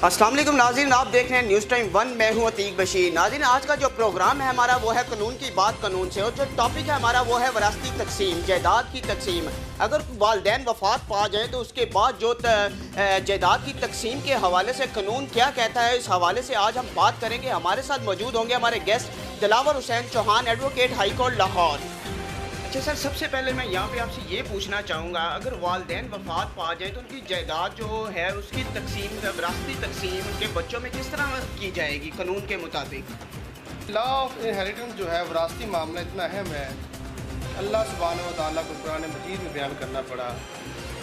अस्सलाम वालेकुम नाज़रीन, आप देख रहे हैं न्यूज़ टाइम 1। मैं हूं अतीक बशीर। नाज़रीन, आज का जो प्रोग्राम है हमारा वो है कानून की बात कानून से, और जो टॉपिक है हमारा वो है वरासती तकसीम, जायदाद की तकसीम। अगर वालिदैन वफात पा जाए तो उसके बाद जो जायदाद की तकसीम के हवाले से कानून क्या कहता है, इस हवाले से आज हम बात करेंगे। हमारे साथ मौजूद होंगे हमारे guest Dilawar Hussain Chauhan, advocate high court Lahore. अच्छा सर, सबसे पहले मैं यहाँ पे आपसे ये पूछना चाहूँगा, अगर वालिदैन वफात पा जाए तो उनकी जायदाद जो है उसकी तकसीम, विरासती तकसीम उनके बच्चों में किस तरह की जाएगी कानून के मुताबिक? लॉ ऑफ इनहेरिटेंस जो है विरासती मामला इतना अहम है, अल्लाह सुब्हानहू व तआला को कुरान मजीद में बयान करना पड़ा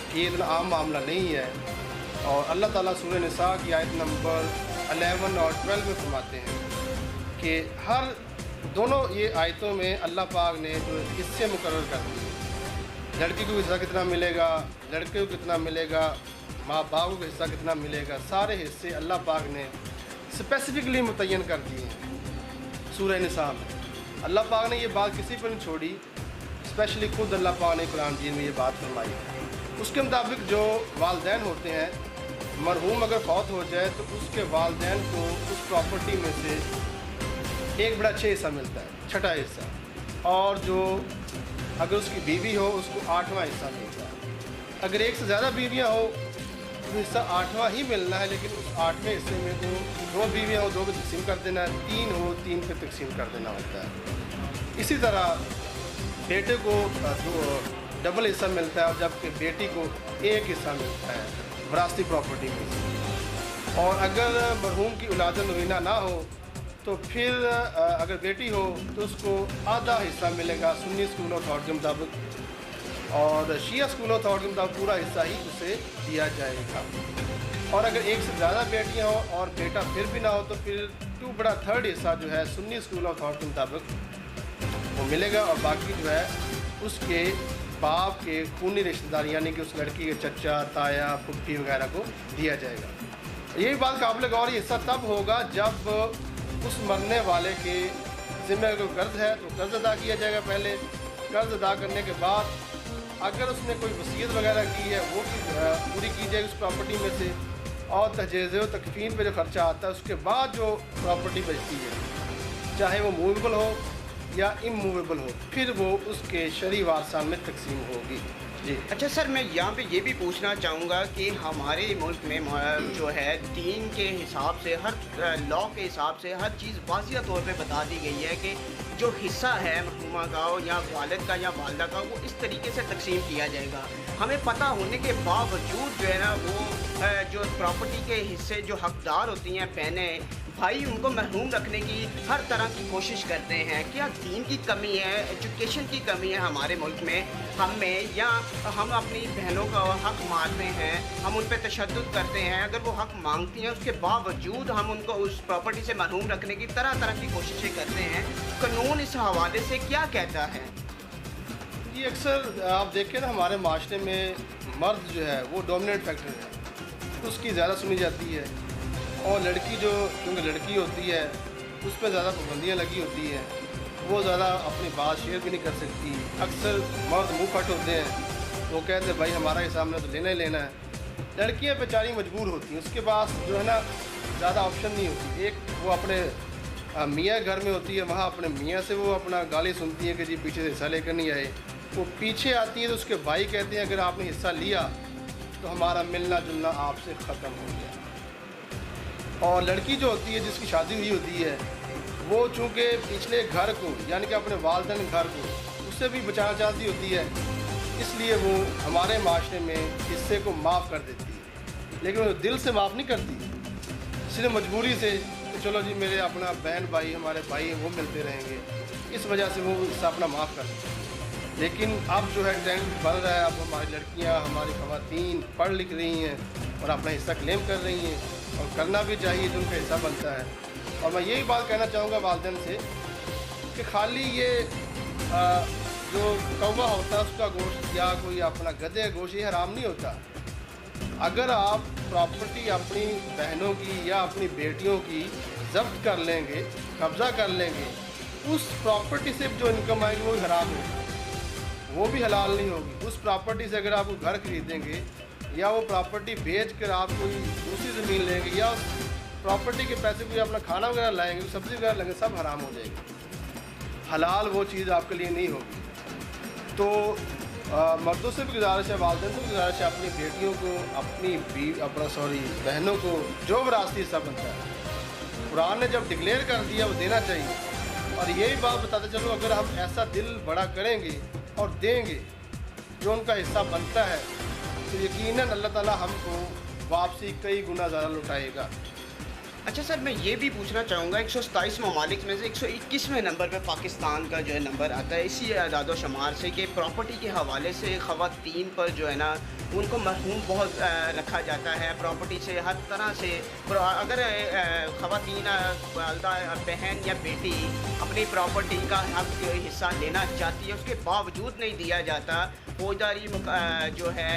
कि ये इतना आम मामला नहीं है। और अल्लाह ताला सूरह निसा की आयत नंबर 11 और 12 में फरमाते हैं कि हर दोनों ये आयतों में अल्लाह पाक ने जो हिस्से मुकर्रर कर दिए, लड़की को हिस्सा कितना मिलेगा, लड़के को कितना मिलेगा, माँ बाप को हिस्सा कितना मिलेगा, सारे हिस्से अल्लाह पाक ने स्पेसिफिकली मुतय्यन कर दिए हैं सूरह निसा में। अल्लाह पाक ने ये बात किसी पर नहीं छोड़ी, स्पेशली खुद अल्लाह पाक ने कुरान मजीद में ये बात फरमाई है। उसके मुताबिक जो वालिदैन होते हैं, मरहूम अगर फौत हो जाए तो उसके वालिदैन को उस प्रॉपर्टी में से एक बड़ा 6 हिस्सा मिलता है, छठा हिस्सा, और जो अगर उसकी बीवी हो उसको 8वां हिस्सा मिलता है। अगर एक से ज़्यादा बीवियां हो तो हिस्सा 8वां ही मिलना है, लेकिन उस 8वें हिस्से में तो 2 बीवियां हो 2 को तकसीम कर देना है, 3 हो 3 पे तकसीम कर देना होता है। इसी तरह बेटे को डबल हिस्सा मिलता है, जबकि बेटी को एक हिस्सा मिलता है विरासती प्रॉपर्टी में। और अगर मरहूम की औलाद नवीना ना हो तो फिर अगर बेटी हो तो उसको आधा हिस्सा मिलेगा सुन्नी स्कूल अथॉरिटी के मुताबिक, और शिया स्कूल अथॉरिटी के मुताबिक पूरा हिस्सा ही उसे दिया जाएगा। और अगर एक से ज़्यादा बेटियां हो और बेटा फिर भी ना हो तो फिर 2/3 हिस्सा जो है सुन्नी स्कूल अथॉरिटी के मुताबिक वो मिलेगा, और बाकी जो है उसके बाप के खूनी रिश्तेदार यानी कि उस लड़की के चचा, ताया, फुफ्फी वगैरह को दिया जाएगा। यही बात काबिल गौर, हिस्सा तब होगा जब उस मरने वाले के ज़िम्मे अगर कर्ज़ है तो कर्ज़ अदा किया जाएगा पहले। कर्ज़ अदा करने के बाद अगर उसने कोई वसीयत वगैरह की है वो पूरी की जाएगी उस प्रॉपर्टी में से, और तजेज़ व तकफ़ीन पे जो ख़र्चा आता है उसके बाद जो प्रॉपर्टी बचती है, चाहे वो मूवेबल हो या इमूवेबल हो, फिर वो उसके शरई वारसान में तकसीम होगी। जी अच्छा सर, मैं यहाँ पे ये भी पूछना चाहूँगा कि हमारे मुल्क में जो है दीन के हिसाब से, हर लॉ के हिसाब से हर चीज़ वाज़िया तौर पे बता दी गई है कि जो हिस्सा है मरहूमा का या वालिद का या वालिदा का वो इस तरीके से तकसीम किया जाएगा। हमें पता होने के बावजूद जो है ना वो जो प्रॉपर्टी के हिस्से जो हकदार होती हैं बहनें भाई, उनको महरूम रखने की हर तरह की कोशिश करते हैं। क्या दीन की कमी है, एजुकेशन की कमी है हमारे मुल्क में हमें, या हम अपनी बहनों का हक़ मारते हैं, हम उन पर तशद्दुद करते हैं, अगर वो हक़ मांगती हैं उसके बावजूद हम उनको उस प्रॉपर्टी से महरूम रखने की तरह तरह की कोशिशें करते हैं। कानून इस हवाले से क्या कहता है? ये अक्सर आप देखें ना, हमारे माशरे में मर्द जो है वो डोमिनेट फैक्टर है, उसकी ज़्यादा सुनी जाती है, और लड़की जो क्योंकि लड़की होती है उस पर ज़्यादा पाबंदियाँ लगी होती हैं, वो ज़्यादा अपनी बात शेयर भी नहीं कर सकती। अक्सर मर्द मुँह फट होते हैं, वो कहते हैं भाई हमारा हिसाब में तो लेना ही लेना है। लड़कियाँ बेचारी मजबूर होती हैं, उसके पास जो है ना ज़्यादा ऑप्शन नहीं होती। एक वो अपने मियाँ घर में होती है, वहाँ अपने मियाँ से वो अपना गाली सुनती है कि जी पीछे से हिस्सा लेकर नहीं आए। वो पीछे आती है तो उसके भाई कहते हैं अगर आपने हिस्सा लिया तो हमारा मिलना जुलना आपसे ख़त्म हो गया। और लड़की जो होती है जिसकी शादी हुई होती है वो चूँकि पिछले घर को यानी कि अपने वालिदैन घर को उससे भी बचाना चाहती होती है, इसलिए वो हमारे माशरे में हिस्से को माफ़ कर देती है, लेकिन वो दिल से माफ़ नहीं करती, सिर्फ मजबूरी से कि चलो जी मेरे अपना बहन भाई हमारे भाई हैं वो मिलते रहेंगे, इस वजह से वो हिस्सा अपना माफ़ कर देती है। लेकिन अब जो है ट्रेंड बढ़ रहा है, अब हमारी लड़कियां, हमारी ख़वातीन पढ़ लिख रही हैं और अपना हिस्सा क्लेम कर रही हैं, और करना भी चाहिए जो उनका हिस्सा बनता है। और मैं यही बात कहना चाहूँगा वालिदैन से कि खाली ये जो कौवा होता है उसका गोश्त या कोई अपना गधे का गोश्त ये हराम नहीं होता। अगर आप प्रॉपर्टी अपनी बहनों की या अपनी बेटियों की जब्त कर लेंगे, कब्ज़ा कर लेंगे, उस प्रॉपर्टी से जो इनकम आएगी वो भी हराम होगी, वो भी हलाल नहीं होगी। उस प्रॉपर्टी से अगर आप कोई घर खरीदेंगे या वो प्रॉपर्टी बेच कर आप कोई दूसरी ज़मीन लेंगे या उस प्रॉपर्टी के पैसे कोई अपना खाना वगैरह लाएंगे, सब्ज़ी वगैरह लेंगे, सब हराम हो जाएगी। हलाल वो चीज़ आपके लिए नहीं होगी। तो मर्दों से भी गुजारिश है, वालिदैन से भी गुजारिश है, अपनी बेटियों को, अपनी बहनों को जो विरासती हिस्सा बनता है कुरान ने जब डिक्लेयर कर दिया वो देना चाहिए। और यही बात बताते चलो, अगर हम ऐसा दिल बड़ा करेंगे और देंगे जो उनका हिस्सा बनता है तो यकीनन अल्लाह ताला हमको वापसी कई गुना ज़्यादा लौटाएगा। अच्छा सर, मैं ये भी पूछना चाहूँगा, 127 ममालिक में से 121वें नंबर पे पाकिस्तान का जो है नंबर आता है इसी आदाद शुमार से कि प्रॉपर्टी के हवाले से ख़वातीन पर जो है ना उनको मरहूम बहुत रखा जाता है। प्रॉपर्टी से हर तरह से अगर ख़वातीन वालदा बहन या बेटी अपनी प्रॉपर्टी का हक हिस्सा लेना चाहती है, उसके बावजूद नहीं दिया जाता। फौजदारी जो है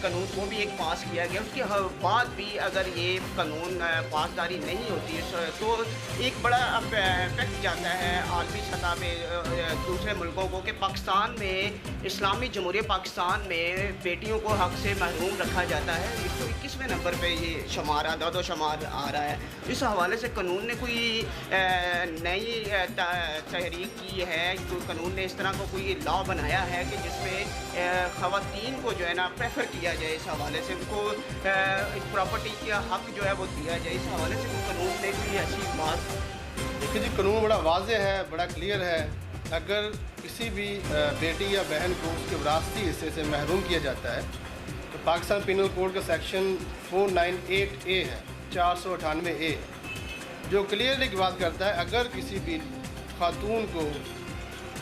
कानून वो भी एक पास किया गया, उसके बाद भी अगर ये कानून पासदारी नहीं होती है तो एक बड़ा इफेक्ट जाता है आलमी सतह पे दूसरे मुल्कों को कि पाकिस्तान में, इस्लामी जमहूरियत पाकिस्तान में बेटियों को हक से महरूम रखा जाता है। 121वें नंबर पे ये शुमार आदाद शुमार आ रहा है। इस हवाले से कानून ने कोई नई तहरीक की है, कोई कानून ने इस तरह का कोई लॉ बनाया है कि जिसमें ख़वातीन को जो है ना प्रेफर किया जाए, इस हवाले से उनको प्रॉपर्टी का हक जो है वो दिया जाए, इस हवाले से कानून ने कोई ऐसी बात? देखिए जी, कानून बड़ा वाज़ेह है, बड़ा क्लियर है। अगर किसी भी बेटी या बहन को उसके विरासती हिस्से से महरूम किया जाता है तो पाकिस्तान पिनल कोड का सेक्शन 498A है, 498A, जो क्लियरली की बात करता है अगर किसी भी खातून को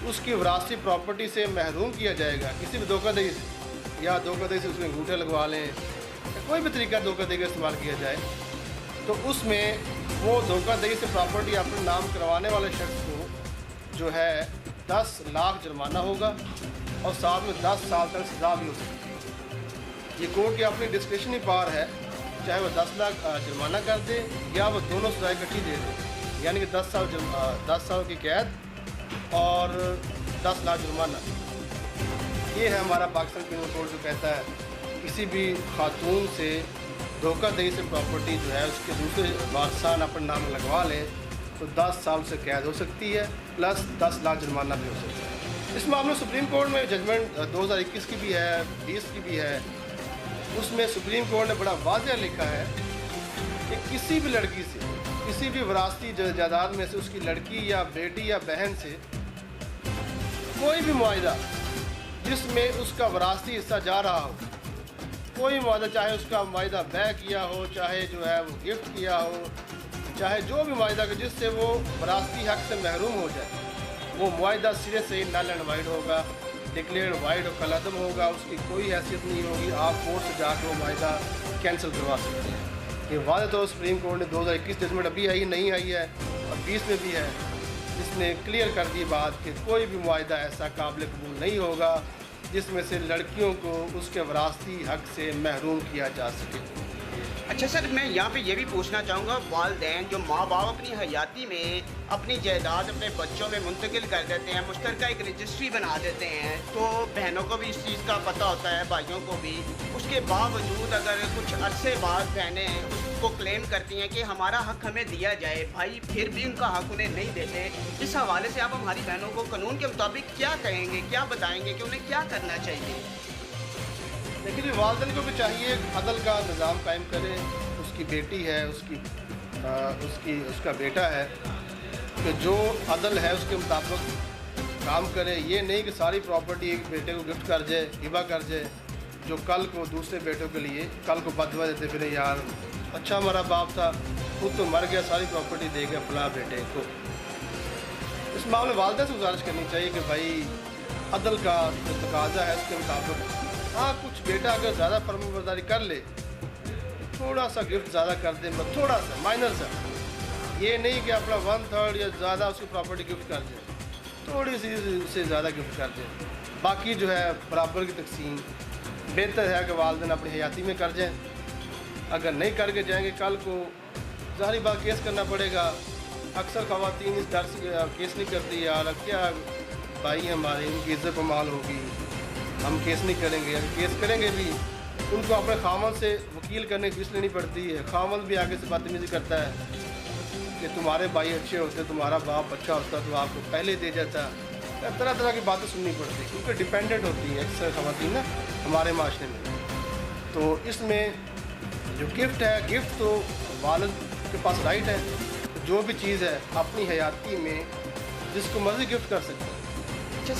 उसकी विरासती प्रॉपर्टी से महरूम किया जाएगा किसी भी धोखाधड़ी से, या धोखाधड़ी से उसमें अंगूठे लगवा लें, कोई भी तरीका धोखाधड़ी का इस्तेमाल किया जाए, तो उसमें वो धोखाधड़ी से प्रॉपर्टी अपने नाम करवाने वाले शख्स को जो है 10 लाख जुर्माना होगा और साथ में 10 साल तक सज़ा भी हो सकती है। ये कोर्ट की अपनी डिस्क्रिशनरी पावर है, चाहे वो 10 लाख जुर्माना कर दे या वो दोनों सज़ाएं इकट्ठी दे दे, यानी कि 10 साल की कैद और 10 लाख जुर्माना। ये है हमारा पाकिस्तान पिनल कोड जो कहता है किसी भी खातून से धोखाधड़ी से प्रॉपर्टी जो है उसके दूसरे वारसान अपने नाम लगवा लें तो 10 साल से कैद हो सकती है प्लस 10 लाख जुर्माना भी हो सकता है। इस मामले में सुप्रीम कोर्ट में जजमेंट 2021 की भी है, 20 की भी है। उसमें सुप्रीम कोर्ट ने बड़ा वाज़ेह लिखा है कि किसी भी लड़की से, किसी भी विरासती जायदाद में से उसकी लड़की या बेटी या बहन से कोई भी मुआहिदा जिसमें उसका विरासती हिस्सा जा रहा हो, कोई मुआहिदा, चाहे उसका मुआहिदा बै किया हो, चाहे जो है वो गिफ्ट किया हो, चाहे जो भी मुआहिदा कि जिससे वो विरासती हक से महरूम हो जाए, वो मुआहिदा सिरे से नल एंड वाइड होगा, डिक्लेयर वाइड और कलअदम होगा, उसकी कोई हैसियत नहीं होगी। आप कोर्ट से जाकर वो मुआहिदा कैंसिल करवा सकते हैं। ये वाज़ेह तो सुप्रीम कोर्ट ने 2021 जजमेंट अभी आई नहीं आई है और 20 में भी है, इसने क्लियर कर दी बात कि कोई भी मुआहिदा ऐसा काबिल कबूल नहीं होगा जिसमें से लड़कियों को उसके विरासती हक से महरूम किया जा सके। अच्छा सर, मैं यहाँ पे ये भी पूछना चाहूँगा, वालिदैन जो माँ बाप अपनी हयाती में अपनी जायदाद अपने बच्चों में मुंतकिल कर देते हैं, मुश्तरका एक रजिस्ट्री बना देते हैं, तो बहनों को भी इस चीज़ का पता होता है, भाइयों को भी, उसके बावजूद अगर कुछ अरसे बाद बहनें उसको क्लेम करती हैं कि हमारा हक हमें दिया जाए, भाई फिर भी उनका हक उन्हें नहीं देते। इस हवाले से आप हमारी बहनों को कानून के मुताबिक क्या कहेंगे, क्या बताएँगे कि उन्हें क्या करना चाहिए? लेकिन वालिदैन को भी चाहिए अदल का निज़ाम कायम करे। उसकी बेटी है, उसका बेटा है, कि जो अदल है उसके मुताबिक काम करे। ये नहीं कि सारी प्रॉपर्टी एक बेटे को गिफ्ट कर जाए, हिबा कर जाए, जो कल को दूसरे बेटों के लिए कल को बदवा देते फिर यार अच्छा हमारा बाप था, खुद तो मर गया, सारी प्रॉपर्टी दे गया फलां बेटे को। इस मामले में वालिदैन से गुजारिश करनी चाहिए कि भाई अदल का जो तकाजा है उसके मुताबिक, हाँ कुछ बेटा अगर ज़्यादा फर्माबरदारी कर ले, थोड़ा सा गिफ्ट ज़्यादा कर दे, थोड़ा सा माइनर सा, ये नहीं कि अपना 1/3 या ज़्यादा उसकी प्रॉपर्टी गिफ्ट कर दे, थोड़ी सी उससे ज़्यादा गिफ्ट कर दे, बाकी जो है बराबर की तकसीम बेहतर है कि वालिदैन अपनी हयाती में कर जाएँ। अगर नहीं करके जाएंगे कल को ज़ाहिर बात केस करना पड़ेगा। अक्सर ख़वातीन इस डर से केस नहीं करती, यार क्या भाई हमारे इनकी इज्जत पमाल होगी, हम केस नहीं करेंगे। अगर केस करेंगे भी उनको अपने खामन से वकील करने की फीस लेनी पड़ती है। खामन भी आगे से बदतमीज़ी करता है कि तुम्हारे भाई अच्छे होते, तुम्हारा बाप अच्छा होता तो आपको पहले दे जाता। तरह तरह की बातें सुननी पड़ती है क्योंकि डिपेंडेंट होती है अक्सर ख़वातीन ना हमारे माशरे में। तो इसमें जो गिफ्ट है, गिफ्ट तो वालिद के पास राइट है, जो भी चीज़ है अपनी हयाती में जिसको मर्जी गिफ्ट कर सकते हैं,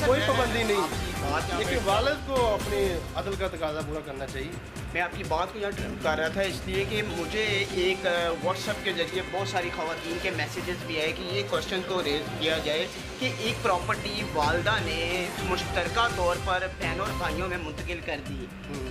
कोई पाबंदी नहीं। लेकिन वालिद को अपने अदल का तकाजा पूरा करना चाहिए। मैं आपकी बात को यहाँ ट्रिप कर रहा था इसलिए कि मुझे एक व्हाट्सएप के ज़रिए बहुत सारी ख़वातीन के मैसेजेस भी आए कि ये क्वेश्चन को रेज किया जाए कि एक प्रॉपर्टी वालदा ने मुश्तरका तौर पर बहनों और भाइयों में मुंतकिल कर दी,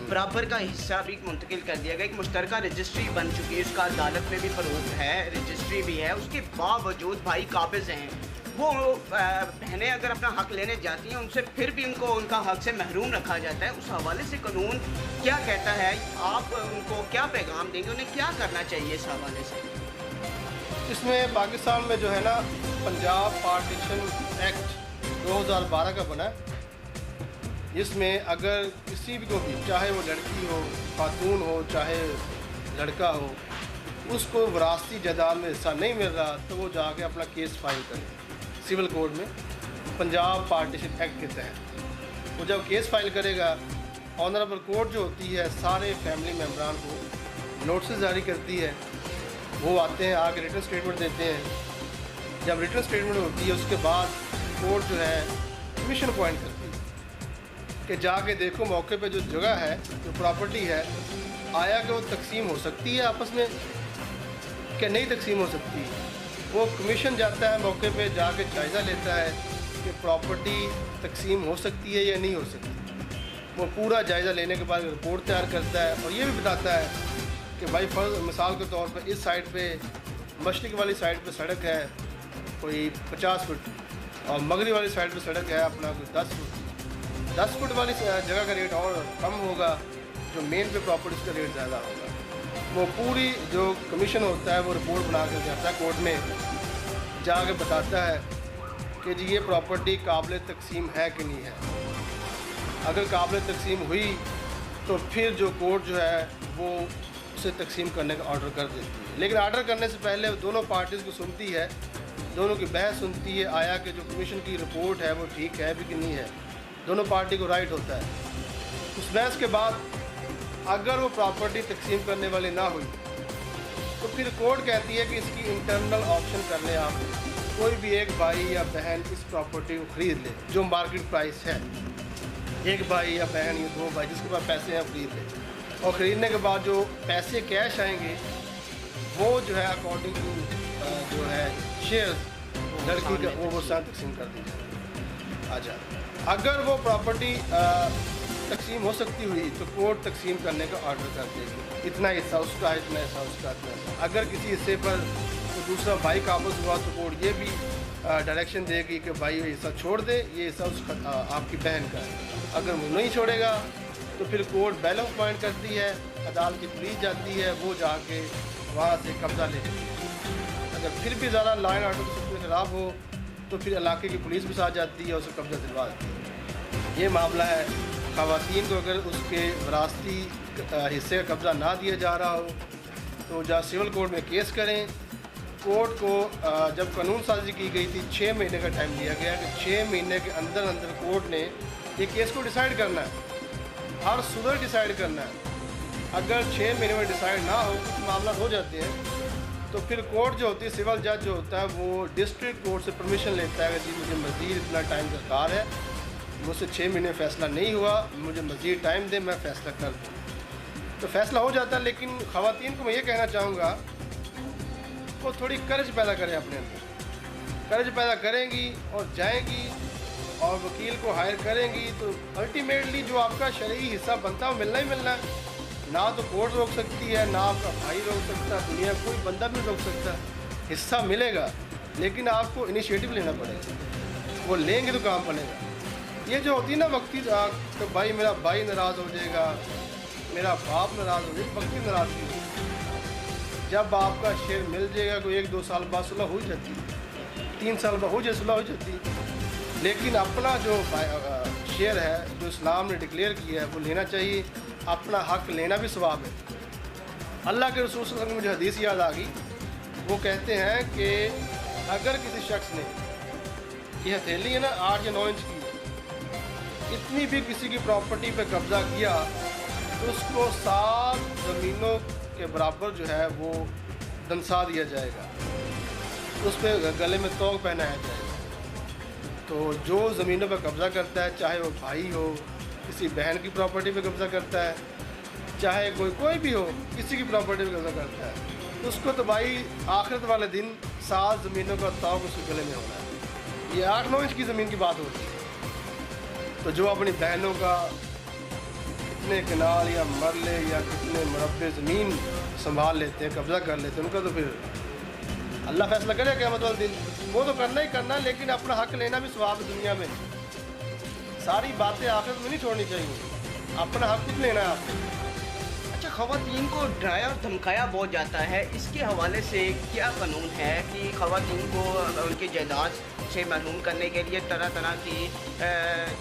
बराबर का हिस्सा भी मुंतकिल कर दिया गया। एक मुश्तरका रजिस्ट्री बन चुकी है, उसका अदालत में भी फरोग है, रजिस्ट्री भी है, उसके बावजूद भाई काबिज़ हैं। वो बहनें अगर अपना हक लेने जाती हैं उनसे फिर भी उनको उनका हक से महरूम रखा जाता है। उस हवाले से कानून क्या कहता है, आप उनको क्या पैगाम देंगे, उन्हें क्या करना चाहिए इस हवाले से? इसमें पाकिस्तान में जो है ना पंजाब पार्टीशन एक्ट 2012 का बना है। इसमें अगर किसी भी को भी, चाहे वो लड़की हो, खातून हो, चाहे लड़का हो, उसको विरासती जायदाद में हिस्सा नहीं मिल रहा तो वो जाके अपना केस फाइल करे सिविल कोर्ट में पंजाब पार्टीशन एक्ट के तहत। वो जब केस फाइल करेगा, ऑनरेबल कोर्ट जो होती है सारे फैमिली मेम्बरान को नोटिस जारी करती है। वो आते हैं, आके रिटन स्टेटमेंट देते हैं। जब रिटन स्टेटमेंट होती है उसके बाद कोर्ट जो है कमीशन अपॉइंट करती है कि जाके देखो मौके पे जो जगह है, जो प्रॉपर्टी है, आया कि वो तकसीम हो सकती है आपस में कि नहीं तकसीम हो सकती। वो कमीशन जाता है मौके पे, जाके जायज़ा लेता है कि प्रॉपर्टी तकसीम हो सकती है या नहीं हो सकती। वो पूरा जायज़ा लेने के बाद रिपोर्ट तैयार करता है और ये भी बताता है कि भाई फर्ज मिसाल के तौर पर इस साइड पे मशरिक वाली साइड पे सड़क है कोई 50 फुट और मगरब वाली साइड पे सड़क है अपना कोई 10 फुट। 10 फुट वाली जगह का रेट और कम होगा, जो मेन पे प्रॉपर्टीज़ का रेट ज़्यादा होगा। वो पूरी जो कमीशन होता है वो रिपोर्ट बना कर जाता है कोर्ट में, जाके बताता है कि जी ये प्रॉपर्टी काबिल तकसीम है कि नहीं है। अगर काबिल तकसीम हुई तो फिर जो कोर्ट जो है वो उसे तकसीम करने का ऑर्डर कर देती है। लेकिन ऑर्डर करने से पहले दोनों पार्टीज़ को सुनती है, दोनों की बहस सुनती है, आया कि जो कमीशन की रिपोर्ट है वो ठीक है भी कि नहीं है। दोनों पार्टी को राइट होता है। उस बहस के बाद अगर वो प्रॉपर्टी तकसीम करने वाली ना हुई तो फिर कोर्ट कहती है कि इसकी इंटरनल ऑप्शन कर लें आप, कोई भी एक भाई या बहन इस प्रॉपर्टी को ख़रीद ले जो मार्केट प्राइस है। एक भाई या बहन या दो भाई जिसके पास पैसे हैं खरीद ले, और ख़रीदने के बाद जो पैसे कैश आएंगे वो जो है अकॉर्डिंग टू जो है शेयर लड़की का वो साथ तकसीम कर दी जाए। अच्छा, अगर वो प्रॉपर्टी तकसीम हो सकती हुई तो कोर्ट तकसीम करने का ऑर्डर कर देगी, इतना हिस्सा उसका है, इतना हिस्सा उसका, इतना हिस्सा। अगर किसी हिस्से पर तो दूसरा भाई काबूज हुआ तो कोर्ट ये भी डायरेक्शन देगी कि भाई ये हिस्सा छोड़ दे, ये हिस्सा उस आपकी बहन का है। अगर वो नहीं छोड़ेगा तो फिर कोर्ट बैलेंस पॉइंट करती है, अदालत की पुलिस जाती है, वो जाके वहाँ से कब्ज़ा ले लेती है। अगर फिर भी ज़्यादा लाइन ऑर्डर की ख़राब हो तो फिर इलाके की पुलिस भी साथ जाती है, उसे कब्ज़ा दिलवा देती है। ये मामला है। ख़वातीन को अगर उसके विरासती हिस्से का कब्ज़ा ना दिया जा रहा हो तो जहाँ सिविल कोर्ट में केस करें। कोर्ट को जब कानून साजी की गई थी 6 महीने का टाइम दिया गया कि 6 महीने के अंदर अंदर कोर्ट ने ये केस को डिसाइड करना है, हर सूरत डिसाइड करना है। अगर 6 महीने में डिसाइड ना हो, कुछ मामला हो जाते हैं तो फिर कोर्ट जो होती है, सिविल जज जो होता है वो डिस्ट्रिक्ट कोर्ट से परमिशन लेता है कि जी मुझे मज़ीद इतना टाइम दरकार है, मुझसे 6 महीने फ़ैसला नहीं हुआ, मुझे मज़ीद टाइम दे, मैं फ़ैसला कर दूँ। तो फ़ैसला हो जाता है। लेकिन ख़वातीन को मैं ये कहना चाहूँगा वो थोड़ी कर्ज पैदा करें अपने अंदर। कर्ज पैदा करेंगी और जाएंगी और वकील को हायर करेंगी तो अल्टीमेटली जो आपका शरई हिस्सा बनता है वो मिलना ही मिलना है। ना तो कोर्ट रोक सकती है, ना आपका भाई रोक सकता, दुनिया कोई बंदा भी रोक सकता। हिस्सा मिलेगा लेकिन आपको इनिशिएटिव लेना पड़ेगा, वो लेंगे तो काम बनेगा। ये जो होती है ना वक्ती तो भाई मेरा भाई नाराज़ हो जाएगा, मेरा बाप नाराज़ हो जाएगा, वक्ती नाराज़गी जब आपका शेयर मिल जाएगा कोई 1-2 साल बाद सुलह हो जाती है, 3 साल बाद हो जाए सुलह हो जाती है। लेकिन अपना जो शेयर है जो इस्लाम ने डिक्लेयर किया है वो लेना चाहिए, अपना हक लेना भी सवाब है। अल्लाह के रसूल सल्लल्लाहु अलैहि वसल्लम की मुझे हदीस याद आ गई, वो कहते हैं कि अगर किसी शख्स ने ये हथेली है ना 8 या 9 इंच की, इतनी भी किसी की प्रॉपर्टी पे कब्ज़ा किया तो उसको 7 ज़मीनों के बराबर जो है वो दंसा दिया जाएगा, उस पर गले में तोग पहनाया जाएगा। तो जो ज़मीनों पर कब्ज़ा करता है, चाहे वो भाई हो, किसी बहन की प्रॉपर्टी पे कब्ज़ा करता है, चाहे कोई भी हो, किसी की प्रॉपर्टी पे कब्ज़ा करता है, उसको तो भाई आखिरत वाले दिन 7 ज़मीनों का तोग उसके गले में होना है। ये 8-9 इंच की ज़मीन की बात होती है। तो जो अपनी बहनों का कितने कनाल या मरले या कितने मुरब्बे ज़मीन संभाल लेते हैं, कब्ज़ा कर लेते हैं, उनका तो फिर अल्लाह फैसला करे क़यामत वाले दिन, वो तो करना ही करना, लेकिन अपना हक लेना भी सवाब है दुनिया में। सारी बातें आखिरत में नहीं छोड़नी चाहिए, अपना हक खुद लेना है आपको। अच्छा, ख़वातीन को डराया और धमकाया बहुत जाता है, इसके हवाले से क्या कानून है कि ख़वातीन को उनकी जायदाद से महरूम करने के लिए तरह तरह की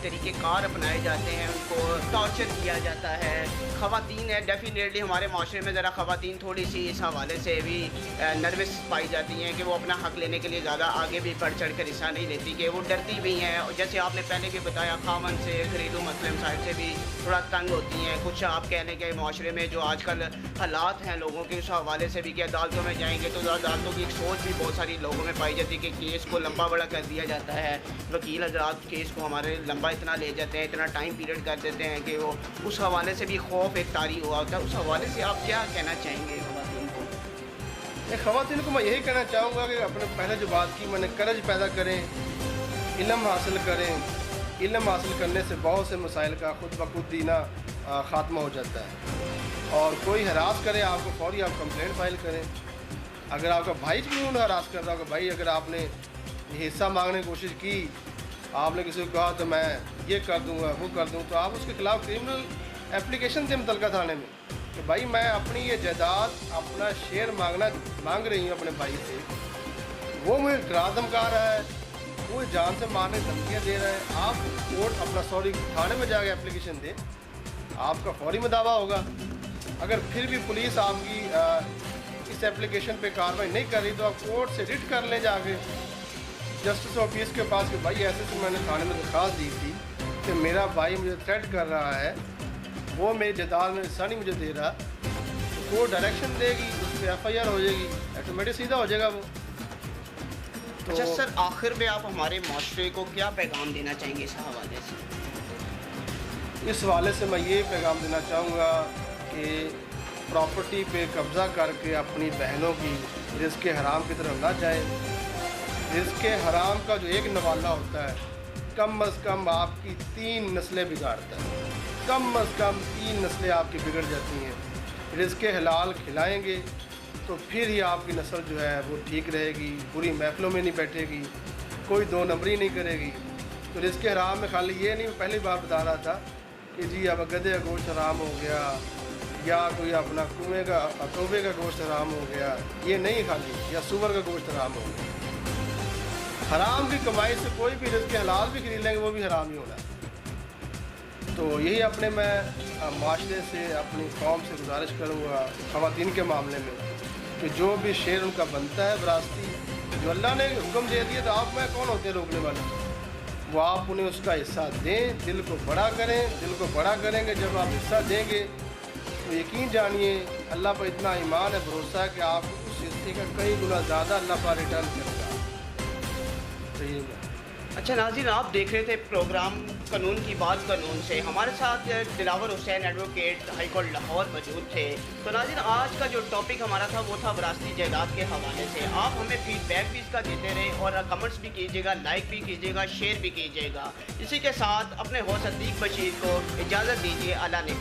तरीक़ेकार अपनाए जाते हैं, उनको टॉर्चर किया जाता है। ख़वातीन है डेफिनेटली हमारे माशरे में ज़रा ख़वातीन थोड़ी सी इस हवाले से भी नर्वस पाई जाती हैं कि वो अपना हक़ लेने के लिए ज़्यादा आगे भी बढ़ चढ़ कर हिस्सा नहीं लेती, कि वो डरती भी हैं। और जैसे आपने पहले भी बताया, खामन से घरेलू मसले साइड से भी थोड़ा तंग होती हैं। कुछ आप कहने के माशरे में जो आजकल हालात हैं लोगों के, उस हवाले से भी कि अदालतों में जाएंगे तो अदालतों की एक सोच भी बहुत सारी लोगों में पाई जाती है कि केस को लंबा बड़ा कर दिया जाता है, वकील हज़रात केस को हमारे लंबा इतना ले जाते हैं, इतना टाइम पीरियड कर देते हैं कि वो उस हवाले से भी खौफ एक तारी हुआ होता है। उस हवाले से आप क्या कहना चाहेंगे ख़वातीन को? ख़वातीन को मैं यही कहना चाहूँगा कि अपने पहले जो बात की मैंने, कर्ज पैदा करें, इल्म हासिल करें। इल्म हासिल करने से बहुत से मसाइल का खुद ब खुद ही ना ख़ात्मा हो जाता है। और कोई हरास करे आपको, फौरी आप कंप्लेंट फाइल करें। अगर आपका भाई क्यों हरास कर रहा होगा, भाई अगर आपने हिस्सा मांगने की कोशिश की, आपने किसी को कहा तो मैं ये कर दूंगा वो कर दूँ, तो आप उसके खिलाफ क्रिमिनल एप्लीकेशन दें मुतलका थाने में कि भाई मैं अपनी ये जायदाद, अपना शेयर मांग रही हूँ अपने भाई से, वो मुझे डरा धमका रहा है, वो जान से मारने धमकियाँ दे रहा है। आप कोर्ट अपना थाने में जाकर एप्लीकेशन दें, आपका फौरी में दावा होगा। अगर फिर भी पुलिस आपकी इस एप्लीकेशन पे कार्रवाई नहीं कर रही तो आप कोर्ट से रिट कर लें जाके जस्टिस ऑफिस के पास कि भाई ऐसे तो मैंने थाने में दरख्वास्त दी थी कि मेरा भाई मुझे थ्रेट कर रहा है, वो मेरी जायदाद में हिस्सा नहीं मुझे दे रहा। तो कोर्ट डायरेक्शन देगी, उस पर FIR हो जाएगी, ऑटोमेटिक सीधा हो जाएगा वो। तो अच्छा सर, आखिर में आप हमारे माशरे को क्या पैगाम देना चाहेंगे इस हवाले से? इस हवाले से मैं ये पैगाम देना चाहूँगा कि प्रॉपर्टी पे कब्ज़ा करके अपनी बहनों की रिज़्क़ हराम की तरफ ना जाए। रिज़्क़ हराम का जो एक नवाला होता है, कम अज़ कम आपकी 3 नस्लें बिगाड़ता है, कम अज़ कम 3 नस्लें आपकी बिगड़ जाती हैं। रिज़्क़ हलाल खिलाएंगे तो फिर ही आपकी नस्ल जो है वो ठीक रहेगी, बुरी महफिलों में नहीं बैठेगी, कोई 2 नंबरी नहीं करेगी। तो रिज़्क़ हराम में खाली ये नहीं, मैं पहली बार बता रहा था कि जी अब गधे का गोश्त हराम हो गया या कोई अपना कौवे का गोश्त हराम हो गया, ये नहीं खाली, या सूअर का गोश्त हराम हो गया। हराम की कमाई से कोई भी रिज़्क़ हलाल भी खरीद लेंगे वो भी हराम ही होना है। तो यही अपने मैं माशरे से अपनी कौम से गुजारिश करूँगा ख़वातीन के मामले में कि जो भी शेर उनका बनता है विरासती, जो अल्लाह ने हुक्म दे दिया, तो आप मैं कौन होते हैं रोकने वाले? वो आप उन्हें उसका हिस्सा दें, दिल को बड़ा करें। दिल को बड़ा करेंगे जब आप हिस्सा देंगे तो यकीन जानिए अल्लाह पर इतना ईमान है, भरोसा है कि आपको उस हिस्से का कई गुना ज़्यादा अल्लाह पर रिटर्न करेगा। तो ये अच्छा नाज़रीन, आप देख रहे थे प्रोग्राम कानून की बात कानून से। हमारे साथ Dilawar Hussain advocate high court Lahore मौजूद थे। तो नाज़रीन, आज का जो टॉपिक हमारा था वो था विरासती जायदाद के हवाले से। आप हमें फीडबैक भी इसका देते रहे और कमेंट्स भी कीजिएगा, लाइक भी कीजिएगा, शेयर भी कीजिएगा। इसी के साथ अपने होस्ट सदीक बशीर को इजाज़त दीजिए। अल्लाह ने